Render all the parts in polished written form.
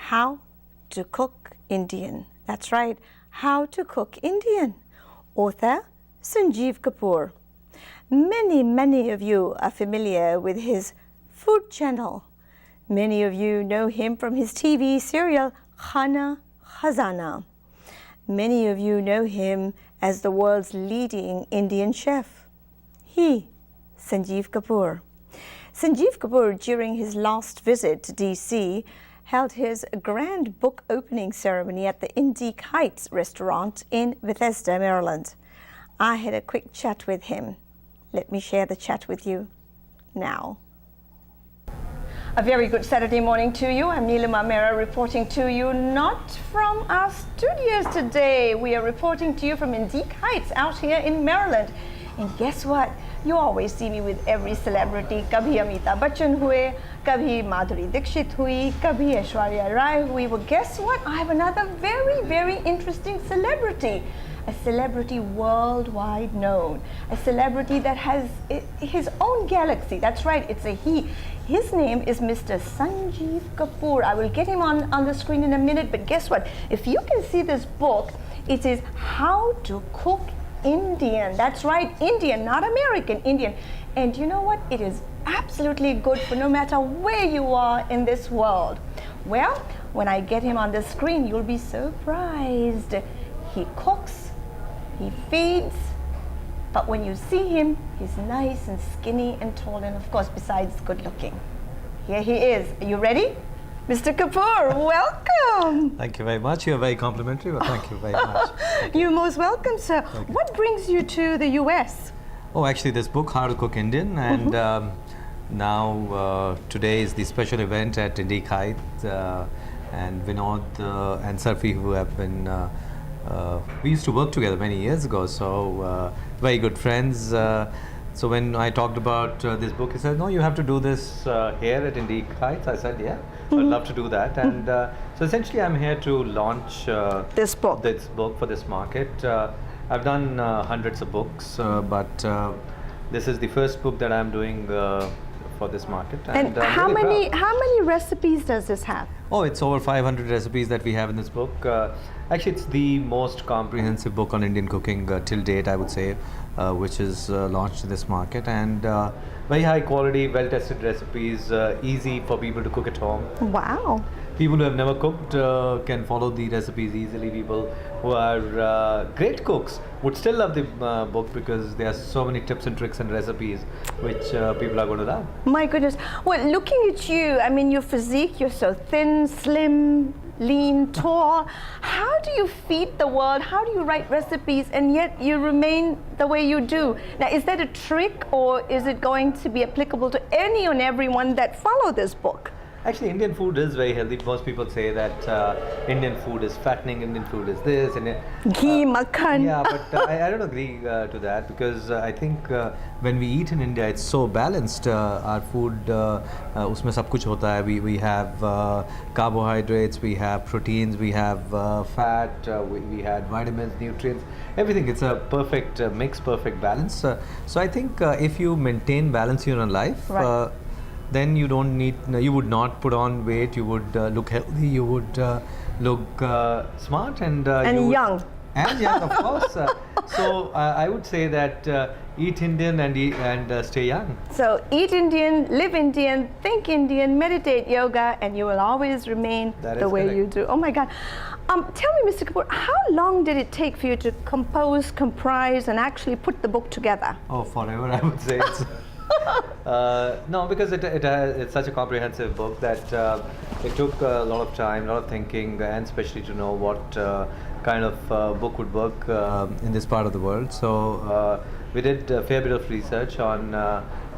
How to Cook Indian. That's right, How to Cook Indian. Author Sanjeev Kapoor. Many of you are familiar with his food channel. Many of you know him from his TV serial Khana Khazana. Many of you know him as the world's leading Indian chef. He, Sanjeev Kapoor. Sanjeev Kapoor, during his last visit to DC, held his grand book opening ceremony at the Indique Heights restaurant in Bethesda, Maryland. I had a quick chat with him. Let me share the chat with you now. A very good Saturday morning to you. I'm Nilima Mehra reporting to you not from our studios today. We are reporting to you from Indique Heights out here in Maryland. And guess what? You always see me with every celebrity. Kabhi Amitabh Bachchan hue, kabhi Madhuri Dixit hui, kabhi Aishwarya Rai hui. Well, guess what? I have another very interesting celebrity. A celebrity worldwide known. A celebrity that has his own galaxy. That's right, it's a he. His name is Mr. Sanjeev Kapoor. I will get him on the screen in a minute, but guess what? If you can see this book, it is How to Cook Indian. That's right, Indian, not American, Indian. And you know what? It is absolutely good for no matter where you are in this world. Well, when I get him on the screen, you'll be surprised. He cooks, he feeds, but when you see him, he's nice and skinny and tall, and of course, besides good looking. Here he is. Are you ready? Mr. Kapoor, welcome. Thank you very much. You're very complimentary, but thank you very much. You're most welcome, sir. What brings you to the US? Oh, actually, this book, How to Cook Indian, and now today is the special event at Indique Heights, and Vinod and Sarfi, who have been, we used to work together many years ago, so very good friends. So when I talked about this book, he said, no, you have to do this here at Indique Heights. I said, yeah, I'd love to do that. And so essentially I'm here to launch this book for this market. I've done hundreds of books, but this is the first book that I'm doing for this market. And how many recipes does this have? Oh, it's over 500 recipes that we have in this book. Actually, it's the most comprehensive book on Indian cooking till date, I would say, which is launched in this market, and very high quality, well-tested recipes, easy for people to cook at home. Wow. People who have never cooked can follow the recipes easily. People who are great cooks would still love the book because there are so many tips and tricks and recipes which people are going to love. My goodness. Well, looking at you, I mean, your physique, you're so thin, slim, lean, tall. How do you feed the world? How do you write recipes and yet you remain the way you do? Now, is that a trick, or is it going to be applicable to any and everyone that follow this book? Actually, Indian food is very healthy. Most people say that Indian food is fattening, Indian food is this. And ghee, makhan. Yeah, but I don't agree to that, because I think when we eat in India, it's so balanced. Our food, usme sab kuch hota hai. We have carbohydrates, we have proteins, we have fat, we had vitamins, nutrients, everything. It's a perfect mix, perfect balance. So I think if you maintain balance in your life, right, then you don't need, you would not put on weight, you would look healthy, you would look smart and young. And young, of course. So I would say that eat Indian and stay young. So eat Indian, live Indian, think Indian, meditate yoga, and you will always remain the way you do. Oh my God. Tell me, Mr. Kapoor, how long did it take for you to compose, comprise, and actually put the book together? Oh, forever, I would say. It's no, because it's such a comprehensive book that it took a lot of time, a lot of thinking, and especially to know what kind of book would work in this part of the world. So we did a fair bit of research on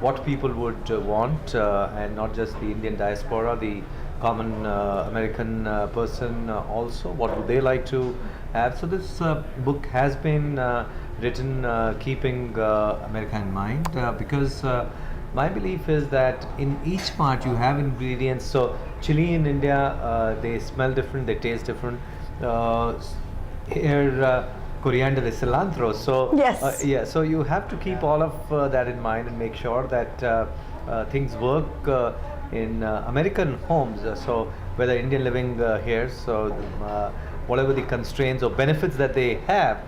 what people would want, and not just the Indian diaspora, the common American person also. What would they like to have? So this book has been written keeping America in mind, because my belief is that in each part you have ingredients. So chili in India, they smell different, they taste different. Here coriander is cilantro. So yes, yeah. So you have to keep all of that in mind and make sure that things work in American homes. So whether Indian living here. So whatever the constraints or benefits that they have,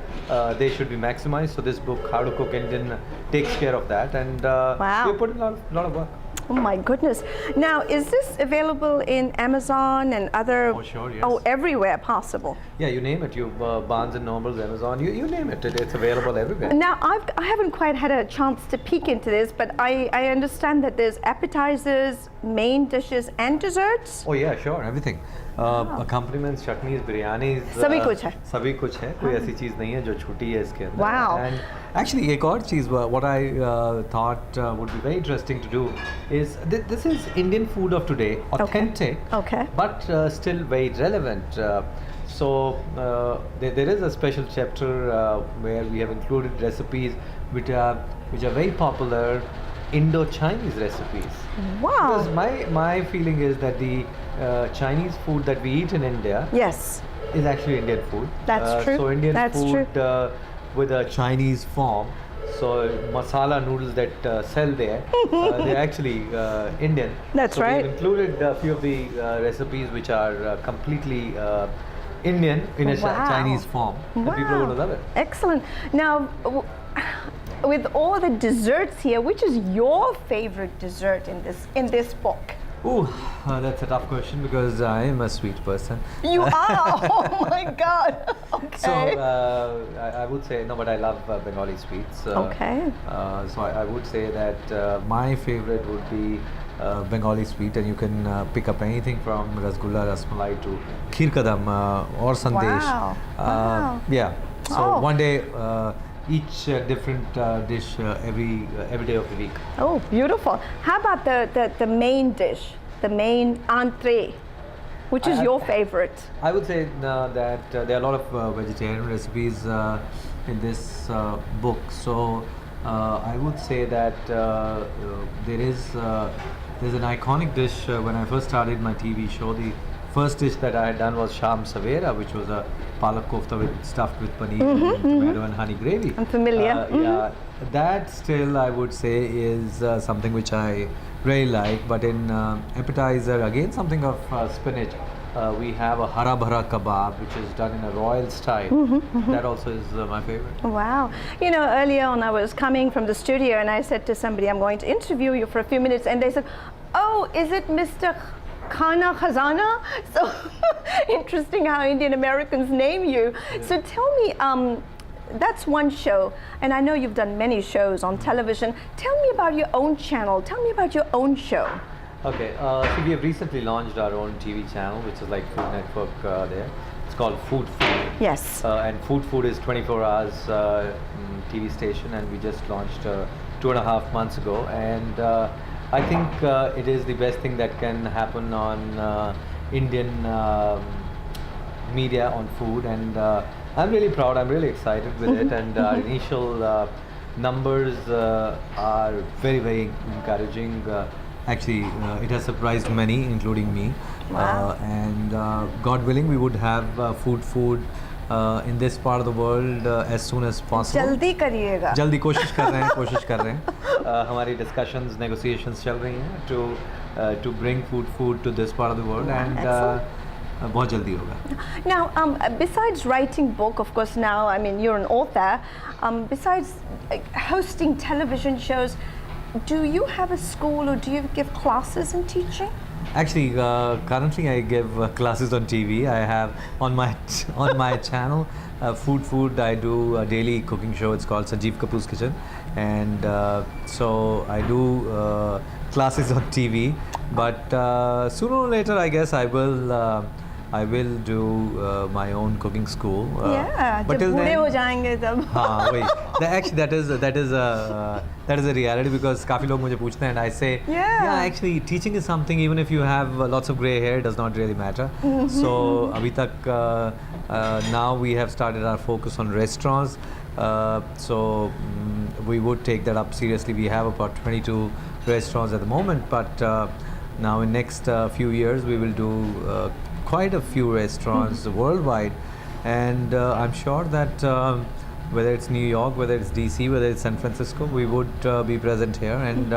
they should be maximized. So this book, How to Cook Indian, takes care of that, and Wow. we put in a lot of work. Oh my goodness. Now, is this available in Amazon and other? Oh, sure, yes. Oh, everywhere possible. Yeah, you name it. You Barnes and Nobles, Amazon, you name it. It's available everywhere. Now, I haven't quite had a chance to peek into this, but I understand that there's appetizers, main dishes, and desserts. Oh yeah, sure, everything. Accompaniments, chutneys, biryanis. सभी कुछ है. सभी कुछ है. कोई ऐसी चीज़ नहीं है जो छुट्टी है इसके अंदर. Wow. And actually, एक और चीज़, what I thought would be very interesting to do is this is Indian food of today, authentic, Okay. but still very relevant. So there is a special chapter where we have included recipes which are very popular Indo-Chinese recipes. Wow. Because my feeling is that the Chinese food that we eat in India Yes. is actually Indian food. That's true. So Indian That's food with a Chinese form. So masala noodles that sell there, they're actually Indian. That's so right. We've included a few of the recipes which are completely Indian in a Wow. Chinese form, and people are going to love it. Excellent. Now, with all the desserts here, which is your favorite dessert in this book? Ooh, that's a tough question because I am a sweet person. You are. Oh my God. Okay. So I would say no, but I love Bengali sweets. Okay. So I would say that my favorite would be Bengali sweet, and you can pick up anything from rasgulla, rasmalai to kheer kadam or sandesh. Wow. Wow. Yeah. So Oh. one day each different dish every day of the week. Oh, beautiful. How about the main dish, the main entree, which is your favorite? I would say that there are a lot of vegetarian recipes in this book. So I would say that there's an iconic dish. When I first started my TV show, the first dish that I had done was Sham Savera, which was a palak kofta stuffed with paneer and tomato and honey gravy. I'm familiar. Yeah, that still I would say is something which I really like. But in appetizer, again something of spinach. We have a hara bhara kebab, which is done in a royal style. That also is my favorite. Wow. You know, earlier on I was coming from the studio and I said to somebody, I'm going to interview you for a few minutes, and they said, oh, is it Mr. Khana Khazana? So interesting how Indian Americans name you. Yeah. So tell me, that's one show, and I know you've done many shows on television. Tell me about your own channel. Tell me about your own show. Okay, so we have recently launched our own TV channel, which is like Food Network there. It's called Food Food. Yes. And Food Food is 24 hours TV station, and we just launched 2.5 months ago. And I think it is the best thing that can happen on Indian media on food, and I'm really proud. I'm really excited with it, and our initial numbers are very, very encouraging. Actually, it has surprised many, including me. Wow. And God willing, we would have food in this part of the world as soon as possible. जल्दी करिएगा. जल्दी कोशिश कर रहे हैं. हमारी discussions, negotiations चल रही हैं to bring food to this part of the world, and बहुत जल्दी होगा. Now, besides writing book, of course, now, I mean, you're an author. Besides hosting television shows, do you have a school or do you give classes in teaching? Actually, currently I give classes on TV. I have on my channel, Food. I do a daily cooking show. It's called Sanjeev Kapoor's Kitchen, and so I do classes on TV. But sooner or later, I guess I will do my own cooking school. Yeah, but till बूढ़े then, हो जाएंगे तब. हाँ वही. Actually, that is a reality, because काफी लोग मुझे पूछते हैं, and I say, yeah, actually teaching is something, even if you have lots of gray hair, does not really matter. So अभी तक now we have started our focus on restaurants. So we would take that up seriously. We have about 22 restaurants at the moment, but now in next few years we will do quite a few restaurants worldwide, and I'm sure that whether it's New York, whether it's DC, whether it's San Francisco, we would be present here, and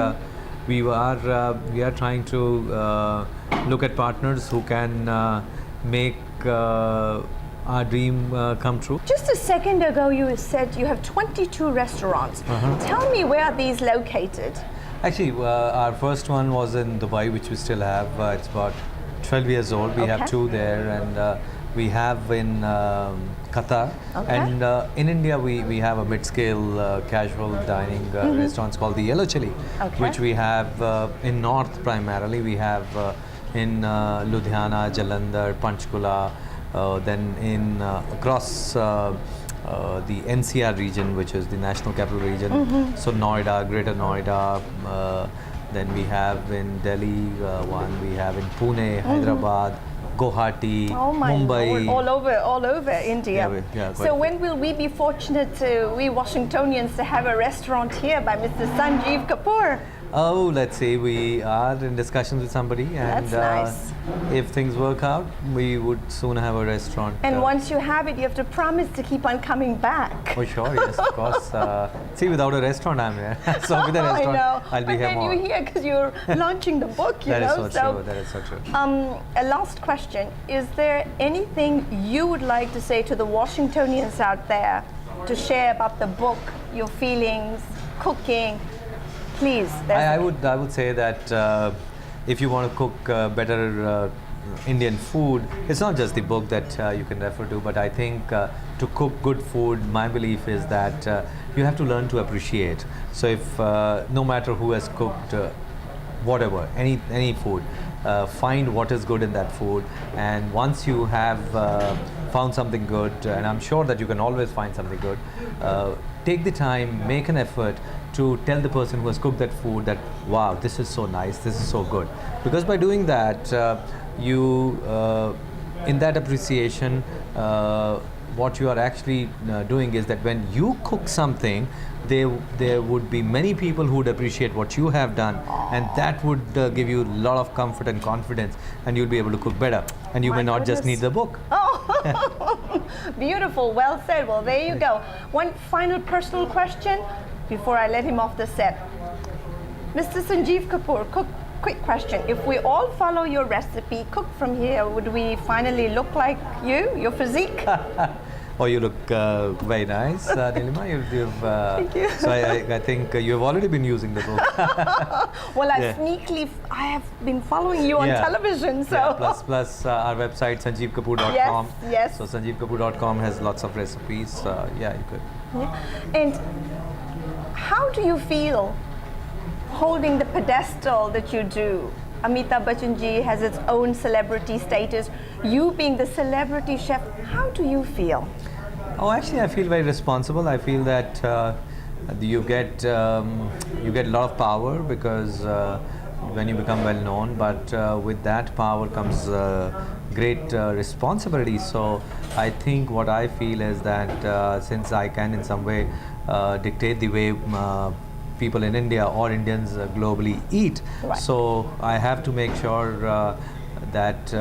we are trying to look at partners who can make our dream come true. Just a second ago, you said you have 22 restaurants. Tell me where are these located? Actually, our first one was in Dubai, which we still have. It's about 12 years old. We have 2 there, and we have in Qatar. And in India, we have a mid-scale casual dining restaurants called the Yellow Chili, which we have in North primarily. We have in Ludhiana, Jalandhar, Panchkula, then in across the NCR region, which is the National Capital Region. So Noida, Greater Noida. Then we have in Delhi one. We have in Pune, Hyderabad, Guwahati, Mumbai. Lord, all over India. So when will we be fortunate, we Washingtonians, to have a restaurant here by Mr. Sanjeev Kapoor? Oh, let's see. We are in discussions with somebody, and That's nice. If things work out, we would soon have a restaurant. And once you have it, you have to promise to keep on coming back. Oh, sure, yes, of course. See, without a restaurant, I'm here. So with a restaurant, I know. I'll be here more. But then you're here because you're launching the book, you That know. is so true. That is so true. A last question: is there anything you would like to say to the Washingtonians out there to share about the book, your feelings, cooking? Please. I would say that if you want to cook better Indian food, it's not just the book that you can refer to, but I think to cook good food, my belief is that you have to learn to appreciate. So if no matter who has cooked whatever, any food, find what is good in that food, and once you have found something good, and I'm sure that you can always find something good, take the time, make an effort to tell the person who has cooked that food that, wow, this is so nice, this is so good. Because by doing that, you, in that appreciation, what you are actually doing is that when you cook something, there would be many people who would appreciate what you have done, and that would give you a lot of comfort and confidence, and you'll be able to cook better, and you may not just need the book. Oh, beautiful, well said. Well, there you go. One final personal question before I let him off the set. Mr. Sanjeev Kapoor, quick question. If we all follow your recipe, cook from here, would we finally look like you, your physique? Oh, you look very nice, Nilima. Thank you. So I think you've already been using the book. Well, I have been following you on television. So plus our website sanjeevkapoor.com. Yes. So sanjeevkapoor.com has lots of recipes. Yeah, you could. Yeah. And how do you feel holding the pedestal that you do? Amitabh Bachchan ji has its own celebrity status. You being the celebrity chef, how do you feel? Oh, actually, I feel very responsible. I feel that you get a lot of power because when you become well known. But with that power comes great responsibility. So I think what I feel is that since I can in some way dictate the way people in India or Indians globally eat. Right. So I have to make sure that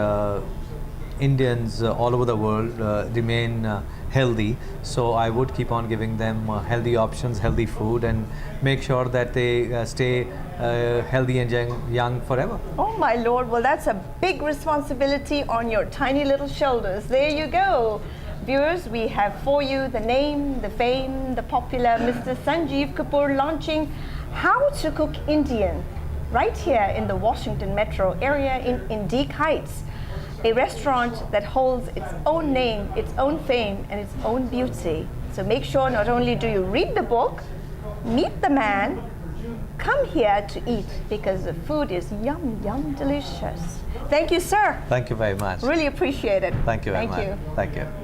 Indians all over the world remain healthy. So I would keep on giving them healthy options, healthy food, and make sure that they stay healthy and young forever. Oh my Lord, well that's a big responsibility on your tiny little shoulders. There you go. Viewers, we have for you the name, the fame, the popular Mr. Sanjeev Kapoor launching How to Cook Indian right here in the Washington metro area in Indique Heights. A restaurant that holds its own name, its own fame, and its own beauty. So make sure not only do you read the book, meet the man, come here to eat because the food is yum, yum, delicious. Thank you, sir. Thank you very much. Really appreciate it. Thank you very much. Thank you. Thank you.